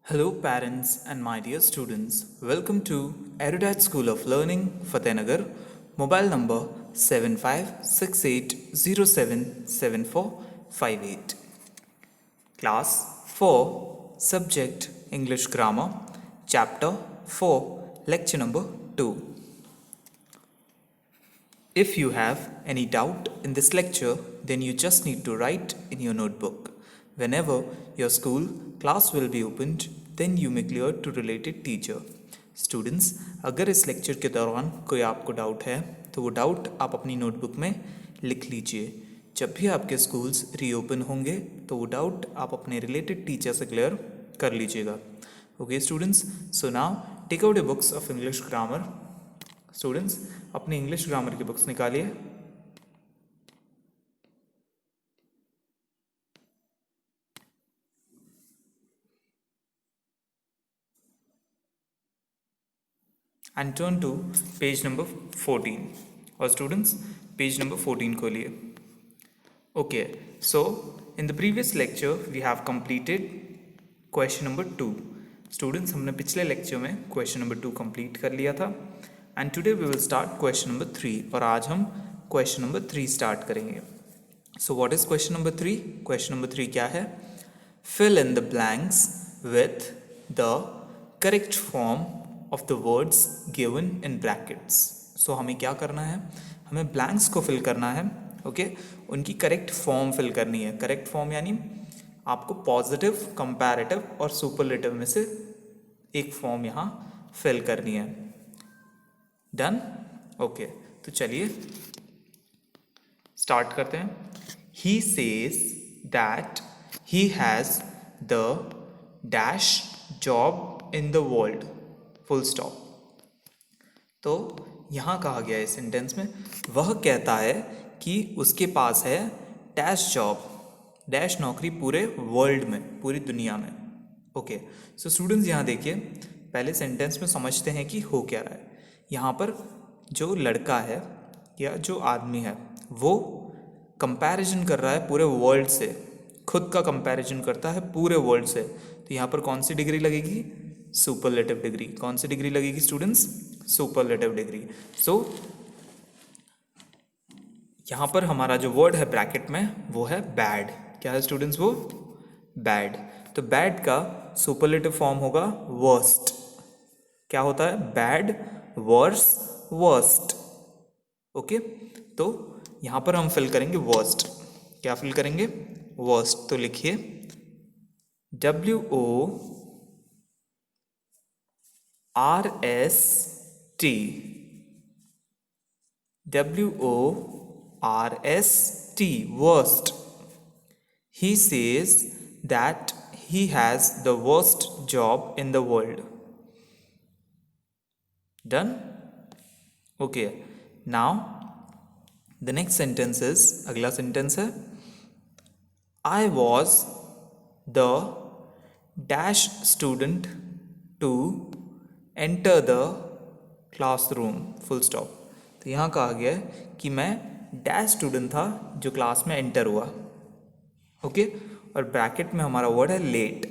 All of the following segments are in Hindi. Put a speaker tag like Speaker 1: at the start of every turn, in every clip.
Speaker 1: Hello, parents and my dear students. Welcome to Erudite School of Learning, Fatehnagar. Mobile number 7568077458. Class 4, Subject English Grammar, Chapter 4, Lecture number 2. If you have any doubt in this lecture, then you just need to write in your notebook. Whenever your school class will be opened, then you may clear to related teacher. Students, अगर इस लेक्चर के दौरान कोई आपको डाउट है तो वो डाउट आप अपनी नोटबुक में लिख लीजिए. जब भी आपके स्कूल्स रीओपन होंगे तो वो डाउट आप अपने रिलेटेड टीचर से क्लियर कर लीजिएगा. Okay students, so now take out your books of English grammar. Students, अपनी इंग्लिश ग्रामर की बुक्स निकालिए. And turn to page number 14. और students, page number 14 खोलिए. Okay, so in the previous lecture we have completed question number 2. Students, हमने पिछले lecture में question number 2 complete कर लिया था. And today we will start question number 3. और आज हम question number 3 start करेंगे. So what is question number 3? Question number 3 क्या है? Fill in the blanks with the correct form of the words given in brackets. So हमें क्या करना है? हमें blanks को fill करना है. ओके, उनकी करेक्ट फॉर्म फिल करनी है. करेक्ट फॉर्म यानी आपको पॉजिटिव, कंपैरेटिव और सुपरलेटिव में से एक फॉर्म यहाँ फिल करनी है. डन? ओके, तो चलिए स्टार्ट करते हैं. He says that he has the dash job in the world, full stop. तो यहाँ कहा गया है इस सेंटेंस में, वह कहता है कि उसके पास है डैश जॉब, डैश नौकरी पूरे वर्ल्ड में, पूरी दुनिया में. ओके, सो स्टूडेंट्स यहाँ देखिए, पहले सेंटेंस में समझते हैं कि हो क्या रहा है. यहाँ पर जो लड़का है या जो आदमी है वो कंपैरिजन कर रहा है पूरे वर्ल्ड से, खुद का कंपैरिजन करता है पूरे वर्ल्ड से. तो यहाँ पर कौन सी डिग्री लगेगी? Superlative degree. कौन सी डिग्री लगेगी स्टूडेंट्स? Superlative degree. सो यहाँ पर हमारा जो वर्ड है ब्रैकेट में वो है बैड. क्या है स्टूडेंट्स? वो बैड. तो बैड का सुपरलेटिव फॉर्म होगा वर्स्ट. क्या होता है? Bad, verse, worst. ओके, तो यहाँ पर हम फिल करेंगे वर्स्ट. क्या फिल करेंगे? वर्स्ट. तो लिखिए WORST. WORST, worst. He says that he has the worst job in the world. Done? Okay. Now the next sentence is, अगला sentence है, I was the dash student to enter the classroom, full stop. तो यहाँ कहा गया है कि मैं डैश स्टूडेंट था जो क्लास में एंटर हुआ. ओके, और ब्रैकेट में हमारा वर्ड है लेट.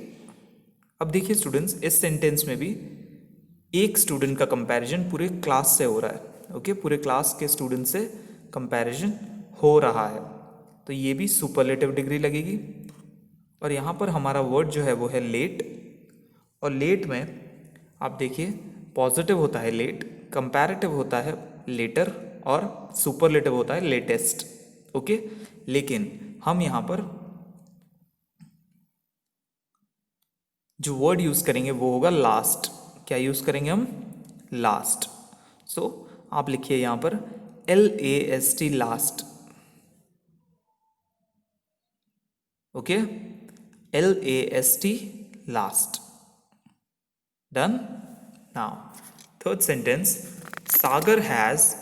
Speaker 1: अब देखिए स्टूडेंट्स, इस सेंटेंस में भी एक स्टूडेंट का कंपैरिजन पूरे क्लास से हो रहा है. ओके, पूरे क्लास के स्टूडेंट से कंपैरिजन हो रहा है, तो ये भी सुपरलेटिव डिग्री लगेगी. और यहाँ पर हमारा वर्ड जो है वो है लेट. और लेट में आप देखिए पॉजिटिव होता है लेट, कंपैरेटिव होता है लेटर और सुपरलेटिव होता है लेटेस्ट. ओके, लेकिन हम यहाँ पर जो वर्ड यूज करेंगे वो होगा लास्ट. क्या यूज करेंगे हम? लास्ट. सो आप लिखिए यहाँ पर LAST, last. Okay, LAST, last. Done? Now third sentence, Sagar has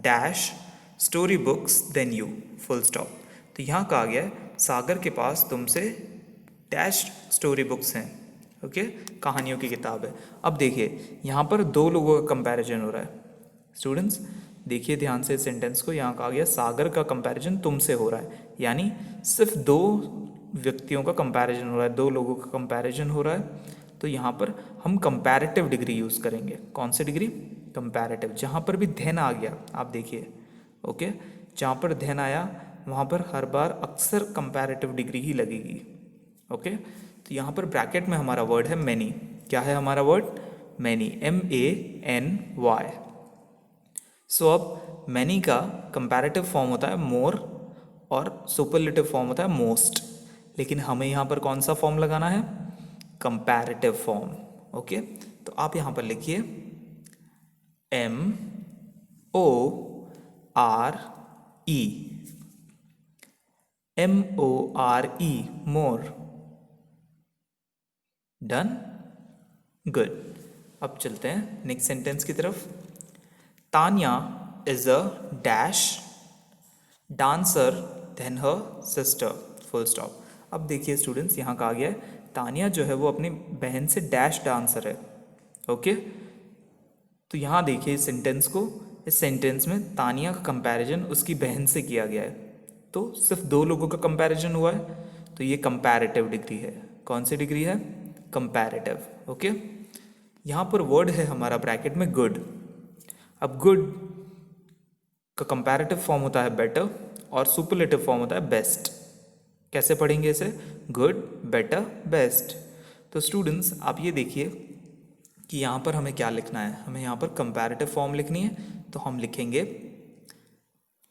Speaker 1: dash story books than you, full stop. तो यहाँ कहा गया है सागर के पास तुमसे डैश स्टोरी बुक्स हैं. ओके, कहानियों की किताब है. अब देखिए यहाँ पर दो लोगों का कंपैरिजन हो रहा है. स्टूडेंट्स देखिए ध्यान से सेंटेंस को, यहाँ कहा गया सागर का कंपैरिजन तुमसे हो रहा है, यानी सिर्फ दो व्यक्तियों का कंपैरिजन हो रहा है, दो लोगों का कंपैरिजन हो रहा है. तो यहाँ पर हम कंपैरेटिव डिग्री यूज़ करेंगे। कौन सी डिग्री? कंपैरेटिव। जहाँ पर भी धेन आ गया आप देखिए, ओके, जहाँ पर धेन आया वहाँ पर हर बार अक्सर कंपैरेटिव डिग्री ही लगेगी, ओके। तो यहाँ पर ब्रैकेट में हमारा वर्ड है मैनी। क्या है हमारा वर्ड? Many, MANY। सो अब मैनी का कंपैरेटिव फॉर्म होता है मोर और सुपरलेटिव फॉर्म होता है मोस्ट, लेकिन हमें यहाँ पर कौन सा फॉर्म लगाना है? Comparative form, okay. तो आप यहाँ पर लिखिए MORE, MORE, more. Done, good. अब चलते हैं नेक्स्ट सेंटेंस की तरफ। Tanya is a dash dancer than her sister, full stop. अब देखिए स्टूडेंट्स, यहाँ कहा गया है तान्या जो है वो अपनी बहन से डैश डांसर है, ओके। तो यहाँ देखिए इस सेंटेंस को, इस सेंटेंस में तान्या का कंपैरिजन उसकी बहन से किया गया है, तो सिर्फ दो लोगों का कंपैरिजन हुआ है, तो ये कंपैरेटिव डिग्री है। कौन सी डिग्री है? Comparative, okay. यहाँ पर वर्ड है हमारा ब्रैकेट में गुड। अब गुड का कंपैरेटिव फॉर्म होता है बेटर और सुपरलेटिव फॉर्म होता है बेस्ट। कैसे पढ़ेंगे इसे? Good, better, best. तो स्टूडेंट्स आप ये देखिए कि यहाँ पर हमें क्या लिखना है, हमें यहाँ पर कंपैरेटिव फॉर्म लिखनी है, तो हम लिखेंगे,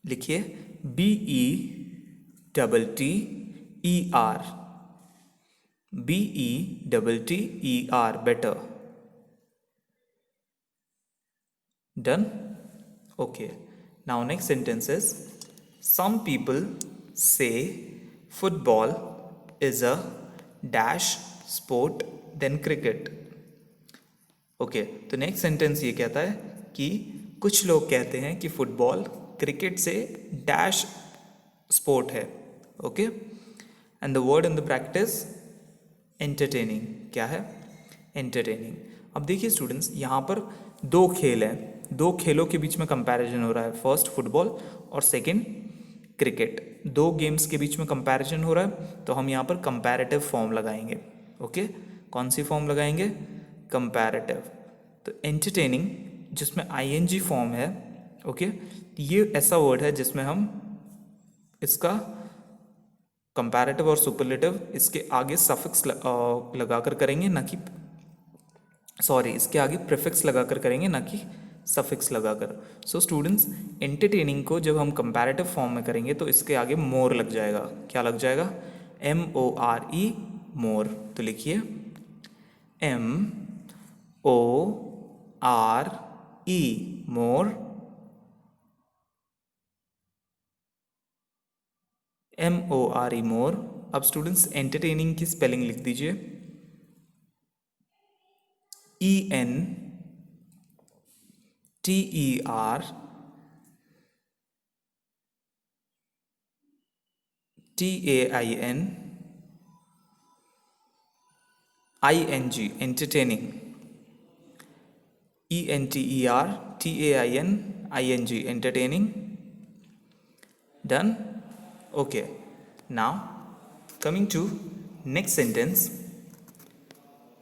Speaker 1: लिखिए BETTER, BETTER, better. Done, okay. Now next sentence is some people say football is a dash sport than cricket, okay. तो नेक्स्ट सेंटेंस ये कहता है कि कुछ लोग कहते हैं कि फुटबॉल क्रिकेट से डैश स्पोर्ट है, okay. And the word in the bracket is entertaining. क्या है? एंटरटेनिंग। अब देखिए स्टूडेंट्स, यहाँ पर दो खेल हैं, दो खेलों के बीच में कंपैरिजन हो रहा है, फर्स्ट फुटबॉल और सेकंड क्रिकेट। दो गेम्स के बीच में कंपैरिजन हो रहा है, तो हम यहाँ पर कंपैरेटिव फॉर्म लगाएंगे, ओके। कौन सी फॉर्म लगाएंगे? कंपैरेटिव। तो एंटरटेनिंग जिसमें ING फॉर्म है, ओके, ये ऐसा वर्ड है जिसमें हम इसका कंपैरेटिव और सुपरलेटिव इसके आगे सफिक्स लगाकर करेंगे, ना कि इसके आगे प्रीफिक्स लगाकर करेंगे, ना कि सफिक्स लगाकर। सो स्टूडेंट्स, एंटरटेनिंग को जब हम कंपैरेटिव फॉर्म में करेंगे तो इसके आगे मोर लग जाएगा। क्या लग जाएगा? MORE, मोर। तो लिखिए MORE, मोर। MORE, मोर। अब स्टूडेंट्स एंटरटेनिंग की स्पेलिंग लिख दीजिए, ENTERTAINING, entertaining, ENTERTAINING, entertaining. Done? Okay. Now coming to next sentence,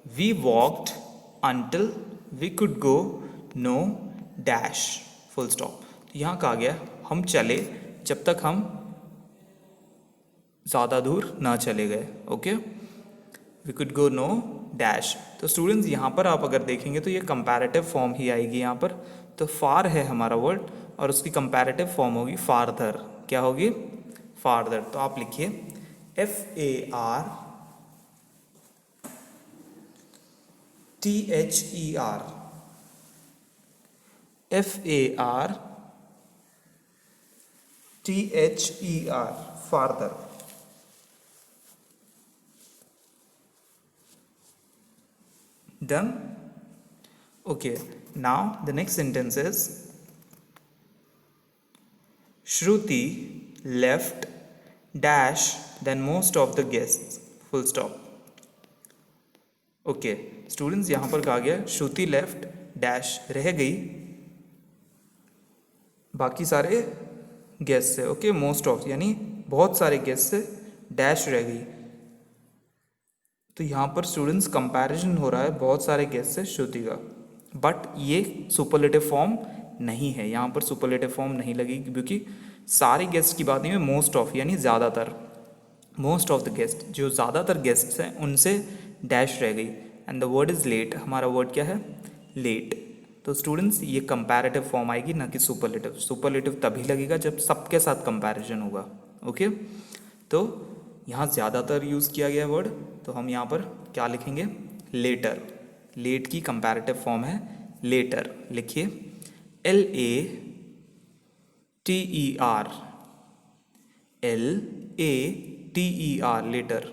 Speaker 1: we walked until we could go no dash, full stop. तो यहाँ कहा गया हम चले जब तक हम ज़्यादा दूर ना चले गए, okay. We could go no dash. तो स्टूडेंट्स यहाँ पर आप अगर देखेंगे तो ये कंपैरेटिव फॉर्म ही आएगी यहाँ पर। तो फार है हमारा वर्ड और उसकी कंपैरेटिव फॉर्म होगी फारदर। क्या होगी? फारदर। तो आप लिखिए FARTHER, FARTHER, farther. Done? Okay. Now the next sentence is Shruti left dash than most of the guests, full stop. Okay students, यहाँ पर कहा गया श्रुति लेफ्ट डैश, रह गई बाकी सारे गेस्ट से, ओके, मोस्ट ऑफ यानी बहुत सारे गेस्ट से डैश रह गई। तो यहाँ पर स्टूडेंट्स कंपैरिजन हो रहा है बहुत सारे गेस्ट से श्रुति का, बट ये सुपरलेटिव फॉर्म नहीं है, यहाँ पर सुपरलेटिव फॉर्म नहीं लगेगी क्योंकि सारे गेस्ट की बात नहीं है, मोस्ट ऑफ यानी ज़्यादातर, मोस्ट ऑफ द गेस्ट, जो ज़्यादातर गेस्ट्स हैं उनसे डैश रह गई। And the word is late, हमारा वर्ड क्या है, लेट। तो स्टूडेंट्स ये कंपैरेटिव फॉर्म आएगी ना कि सुपरलेटिव। सुपरलेटिव तभी लगेगा जब सबके साथ कंपैरिजन होगा। ओके, तो यहाँ ज़्यादातर यूज़ किया गया वर्ड, तो हम यहाँ पर क्या लिखेंगे, लेटर। लेट की कंपैरेटिव फॉर्म है लेटर। लिखिए LATER, LATER, later.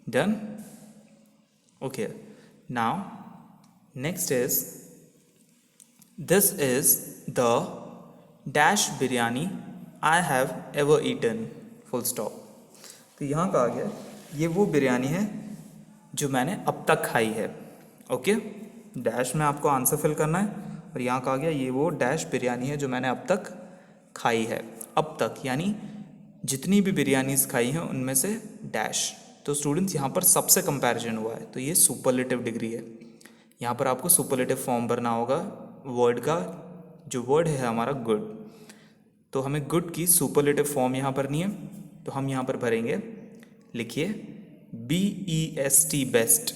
Speaker 1: Done? Okay. Now, next is, this is the dash biryani I have ever eaten. Full stop. तो यहाँ का आ गया, ये वो बिरयानी है जो मैंने अब तक खाई है। ओके, डैश में आपको आंसर फिल करना है, और यहाँ का आ गया, ये वो डैश बिरयानी है जो मैंने अब तक खाई है। अब तक यानी जितनी भी बिरयानीज खाई हैं उनमें से डैश। तो स्टूडेंट्स यहाँ पर सबसे कंपैरिजन हुआ है, तो ये सुपरलेटिव डिग्री है। यहाँ पर आपको सुपरलेटिव फॉर्म भरना होगा वर्ड का, जो वर्ड है हमारा गुड। तो हमें गुड की सुपरलेटिव फॉर्म यहाँ भरनी है, तो हम यहाँ पर भरेंगे, लिखिए BEST, best,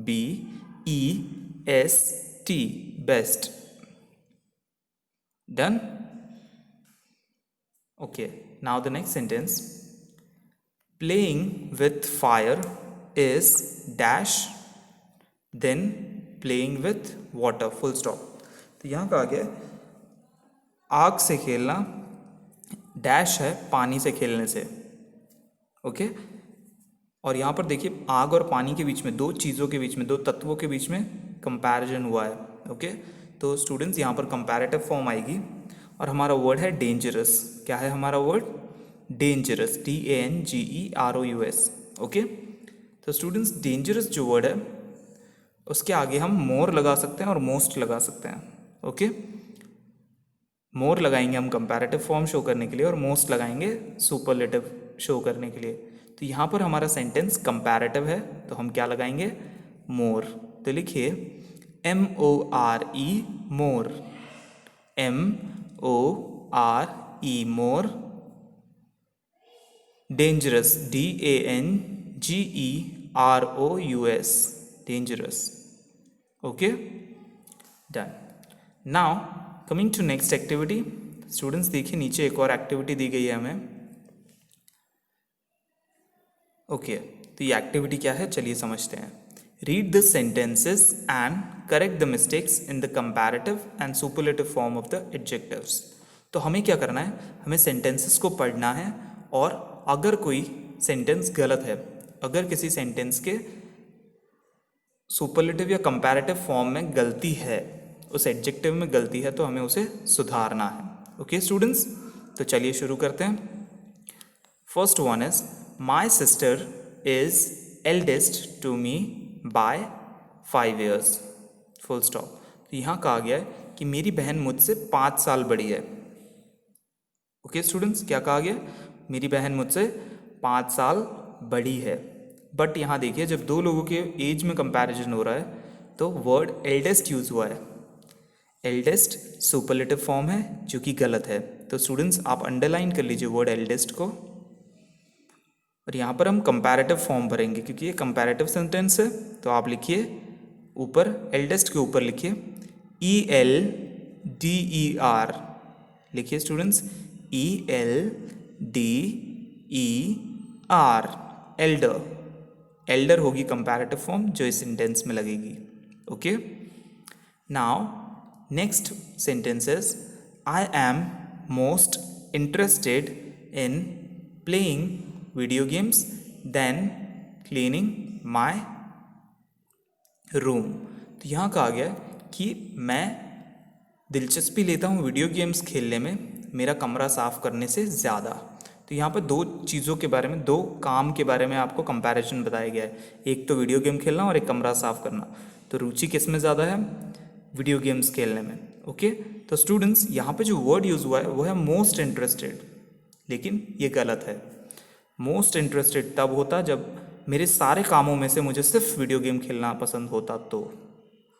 Speaker 1: BEST, best. Done? Okay, now the next sentence, playing with fire is dash, then playing with water, full stop। तो यहाँ का आ गया, आग से खेलना डैश है पानी से खेलने से। ओके, और यहाँ पर देखिए आग और पानी के बीच में, दो चीज़ों के बीच में, दो तत्वों के बीच में कंपैरिजन हुआ है। ओके, तो स्टूडेंट्स यहाँ पर कंपैरेटिव फॉर्म आएगी, और हमारा वर्ड है डेंजरस। क्या है हमारा वर्ड, डेंजरस, DANGEROUS। ओके, तो स्टूडेंट्स डेंजरस जो वर्ड है उसके आगे हम मोर लगा सकते हैं और मोस्ट लगा सकते हैं। ओके, मोर लगाएंगे हम कंपैरेटिव फॉर्म शो करने के लिए, और मोस्ट लगाएंगे सुपरलेटिव शो करने के लिए। तो यहाँ पर हमारा सेंटेंस कंपैरेटिव है, तो हम क्या लगाएंगे, मोर। तो लिखिए MORE, more, MORE, more. Dangerous, DANGEROUS, dangerous. Okay, done. Now coming to next activity. Students देखिए नीचे एक और एक्टिविटी दी गई है हमें। ओके, तो ये एक्टिविटी क्या है, चलिए समझते हैं। Read the sentences and correct the mistakes in the comparative and superlative form of the adjectives. तो हमें क्या करना है, हमें सेंटेंसेस को पढ़ना है, और अगर कोई सेंटेंस गलत है, अगर किसी सेंटेंस के सुपरलेटिव या कंपैरेटिव फॉर्म में गलती है, उस एडजेक्टिव में गलती है, तो हमें उसे सुधारना है। ओके स्टूडेंट्स, तो चलिए शुरू करते हैं। First one is, my sister is eldest to me by 5 years, full stop. तो यहाँ कहा गया है कि मेरी बहन मुझसे 5 साल बड़ी है। ओके स्टूडेंट्स, क्या कहा गया, मेरी बहन मुझसे 5 साल बड़ी है। बट यहाँ देखिए जब दो लोगों के एज में कंपैरिजन हो रहा है तो वर्ड एल्डेस्ट यूज़ हुआ है। एल्डेस्ट सुपरलेटिव फॉर्म है जो कि गलत है। तो स्टूडेंट्स आप अंडरलाइन कर लीजिए वर्ड एल्डेस्ट को, और यहाँ पर हम कंपैरेटिव फॉर्म भरेंगे क्योंकि ये कंपैरेटिव सेंटेंस है। तो आप लिखिए ऊपर, एल्डेस्ट के ऊपर लिखिए ELDER, लिखिए स्टूडेंट्स ELDER, एल्डर। एल्डर होगी कंपैरेटिव फॉर्म जो इस सेंटेंस में लगेगी। Okay, now next sentence is, I am most interested in playing video games than cleaning my room. तो यहाँ कहा गया कि मैं दिलचस्पी लेता हूँ वीडियो गेम्स खेलने में मेरा कमरा साफ़ करने से ज़्यादा। तो यहाँ पर दो चीज़ों के बारे में, दो काम के बारे में आपको कंपैरिजन बताया गया है, एक तो वीडियो गेम खेलना और एक कमरा साफ़ करना। तो रुचि किस में ज़्यादा है, वीडियो गेम्स खेलने में। ओके, तो स्टूडेंट्स यहाँ पे जो वर्ड यूज़ हुआ है वो है मोस्ट इंटरेस्टेड, लेकिन ये गलत है। मोस्ट इंटरेस्टेड तब होता जब मेरे सारे कामों में से मुझे सिर्फ वीडियो गेम खेलना पसंद होता तो,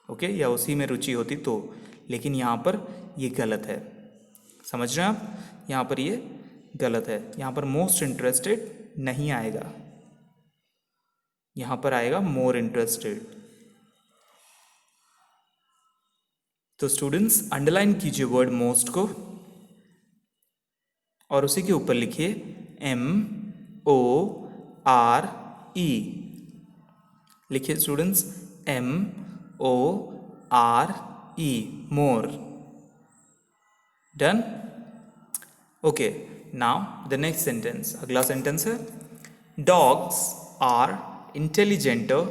Speaker 1: ओके, या उसी में रुचि होती तो। लेकिन यहाँ पर ये गलत है, समझ रहे हैं आप? यहाँ पर ये गलत है, यहाँ पर मोस्ट इंटरेस्टेड नहीं आएगा, यहाँ पर आएगा मोर इंटरेस्टेड। तो स्टूडेंट्स अंडरलाइन कीजिए वर्ड मोस्ट को और उसी के ऊपर लिखिए MORE। लिखिए students MORE, more. Done? Okay, now the next sentence, अगला सेंटेंस है dogs are intelligenter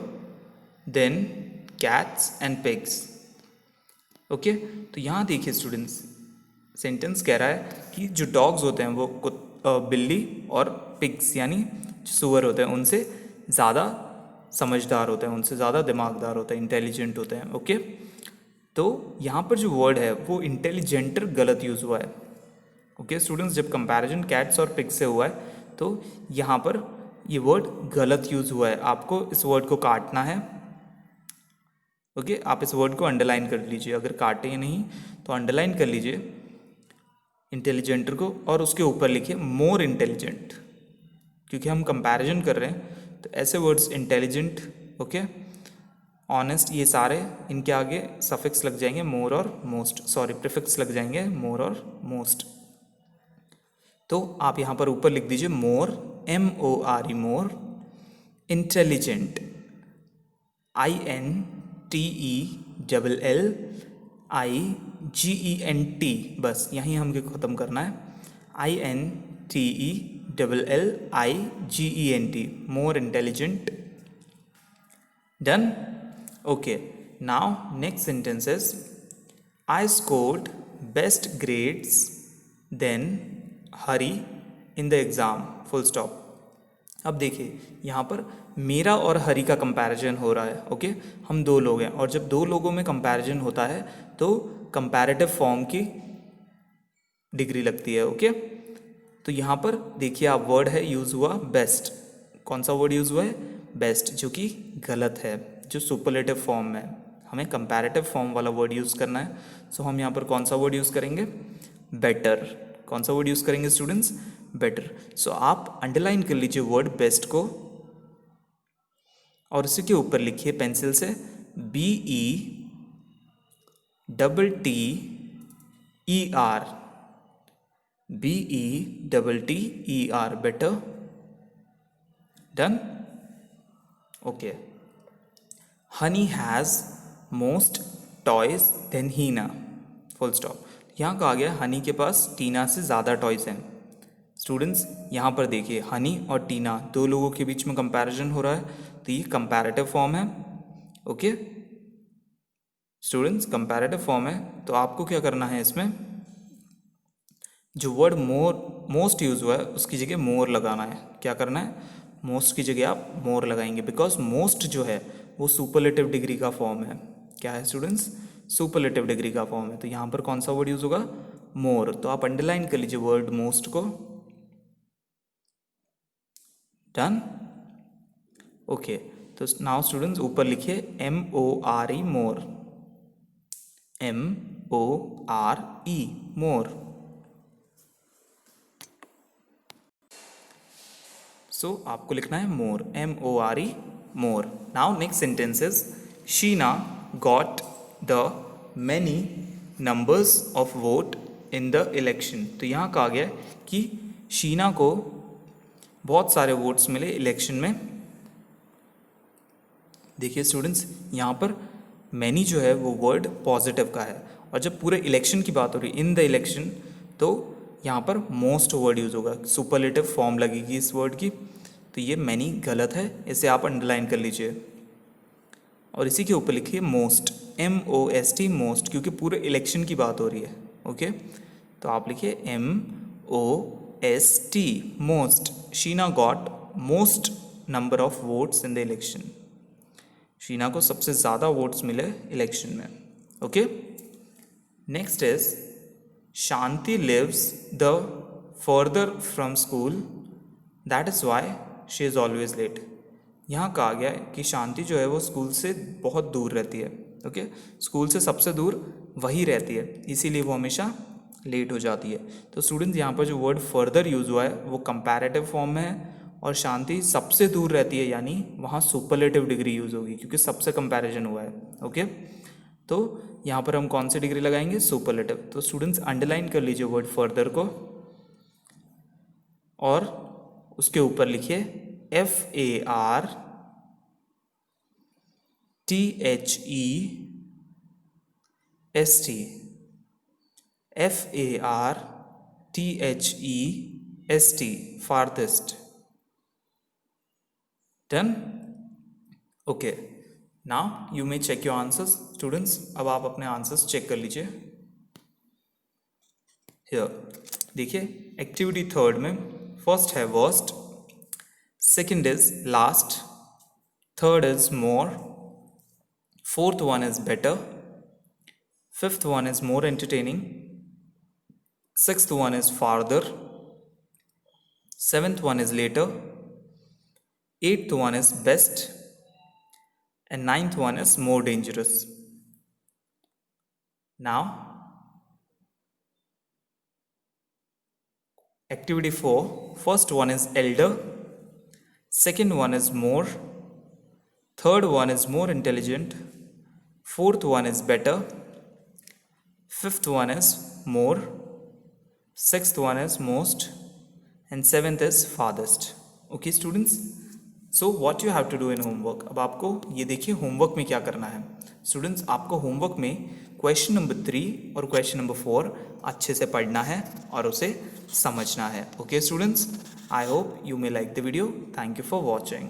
Speaker 1: than cats and pigs. Okay, तो यहाँ देखिए स्टूडेंट्स, सेंटेंस कह रहा है कि जो डॉग्स होते हैं वो बिल्ली और पिग्स यानी जो सुअर होते हैं उनसे ज़्यादा समझदार होते हैं, उनसे ज़्यादा दिमागदार होते हैं, इंटेलिजेंट होते हैं। ओके, तो यहाँ पर जो वर्ड है वो इंटेलिजेंटर गलत यूज़ हुआ है। ओके स्टूडेंट्स, जब कंपैरिजन कैट्स और पिग्स से हुआ है तो यहाँ पर ये वर्ड गलत यूज़ हुआ है, आपको इस वर्ड को काटना है। ओके, आप इस वर्ड को अंडरलाइन कर लीजिए, अगर काटे नहीं तो अंडरलाइन कर लीजिए इंटेलिजेंटर को और उसके ऊपर लिखिए मोर इंटेलिजेंट, क्योंकि हम कंपैरिजन कर रहे हैं तो ऐसे वर्ड्स इंटेलिजेंट, ओके, ऑनेस्ट, ये सारे इनके आगे सफिक्स लग जाएंगे मोर और मोस्ट, सॉरी प्रीफिक्स लग जाएंगे मोर और मोस्ट। तो आप यहाँ पर ऊपर लिख दीजिए more, MORE, more, intelligent, INTELLIGENT, बस यहीं हमको ख़त्म करना है, INTELLIGENT, more intelligent. Done? Okay, now next sentence is I scored best grades than Hari in the exam, full stop. अब देखिए यहाँ पर मेरा और हरी का कंपैरिजन हो रहा है। ओके, हम दो लोग हैं और जब दो लोगों में कंपैरिजन होता है तो कंपैरेटिव फॉर्म की डिग्री लगती है। ओके, तो यहाँ पर देखिए आप वर्ड है यूज़ हुआ बेस्ट, कौन सा वर्ड यूज़ हुआ है? बेस्ट, जो कि गलत है, जो सुपरलेटिव फॉर्म में, हमें कंपैरेटिव फॉर्म वाला वर्ड यूज़ करना है। सो हम यहाँ पर कौन सा वर्ड यूज़ करेंगे? बेटर। कौन सा वर्ड यूज़ करेंगे स्टूडेंट्स? बेटर। सो आप अंडरलाइन कर लीजिए वर्ड बेस्ट को और इसी के ऊपर लिखिए पेंसिल से BETTER, BETTER, better. Done? Okay, Honey has most toys than Heena, full stop. यहाँ कहा गया हनी के पास टीना से ज़्यादा टॉयज हैं। स्टूडेंट्स यहाँ पर देखिए हनी और टीना दो लोगों के बीच में कंपैरिजन हो रहा है, तो ये कंपैरेटिव फॉर्म है। ओके स्टूडेंट्स, कंपैरेटिव फॉर्म है, तो आपको क्या करना है, इसमें जो वर्ड मोस्ट यूज़ हुआ है उसकी जगह मोर लगाना है। क्या करना है? मोस्ट की जगह आप मोर लगाएंगे, बिकॉज मोस्ट जो है वो सुपरलेटिव डिग्री का फॉर्म है। क्या है स्टूडेंट्स? सुपरलेटिव डिग्री का फॉर्म है, तो यहाँ पर कौन सा वर्ड यूज़ होगा? मोर। तो आप अंडरलाइन कर लीजिए वर्ड मोस्ट को। डन? ओके, तो नाउ स्टूडेंट्स ऊपर लिखिए MORE, मोर, MORE, मोर। सो आपको लिखना है मोर, MORE, more. Now next sentence is Sheena got the many numbers of vote in the election. तो यहाँ कहा गया कि शीना को बहुत सारे वोट्स मिले इलेक्शन में। देखिए स्टूडेंट्स, यहाँ पर मैनी जो है वो वर्ड पॉजिटिव का है, और जब पूरे इलेक्शन की बात हो रही है, इन द इलेक्शन, तो यहाँ पर मोस्ट वर्ड यूज़ होगा, सुपरलेटिव फॉर्म लगेगी इस वर्ड की। तो ये मैनी गलत है, इसे आप अंडरलाइन कर लीजिए और इसी के ऊपर लिखिए मोस्ट, MOST, मोस्ट, क्योंकि पूरे इलेक्शन की बात हो रही है। ओके, तो आप लिखिए MOST, most. Sheena got most number of votes in the election. Sheena को सबसे ज़्यादा वोट्स मिले इलेक्शन में। Okay, next is Shanti lives the further from school that is why she is always late. यहाँ कहा गया है कि शांति जो है वो स्कूल से बहुत दूर रहती है। ओके, स्कूल से सबसे दूर वही रहती है, इसीलिए वो हमेशा लेट हो जाती है। तो स्टूडेंट्स यहाँ पर जो वर्ड फर्दर यूज़ हुआ है वो कंपैरेटिव फॉर्म में है, और शांति सबसे दूर रहती है यानी वहाँ सुपरलेटिव डिग्री यूज़ होगी क्योंकि सबसे कंपैरिजन हुआ है। ओके, तो यहाँ पर हम कौन सी डिग्री लगाएंगे? सुपरलेटिव। तो स्टूडेंट्स अंडरलाइन कर लीजिए वर्ड फर्दर को और उसके ऊपर लिखिए FARTHEST, FARTHEST, farthest. Done? Okay. Now you may check your answers. Students, अब आप अपने आंसर्स चेक कर लीजिए। Here, देखिए एक्टिविटी थर्ड में फर्स्ट है worst, second is last, third is more, fourth one is better, fifth one is more entertaining, sixth one is farther, seventh one is later, eighth one is best, and ninth one is more dangerous. Now, activity 4, first one is elder, second one is more, third one is more intelligent, fourth one is better, fifth one is more, sixth one is most, and seventh is farthest. Okay students, so what you have to do in homework. अब आपको ये देखिए होमवर्क में क्या करना है। स्टूडेंट्स, आपको होमवर्क में क्वेश्चन नंबर 3 और क्वेश्चन नंबर 4 अच्छे से पढ़ना है और उसे समझना है। Okay students, I hope you may like the video. Thank you for watching.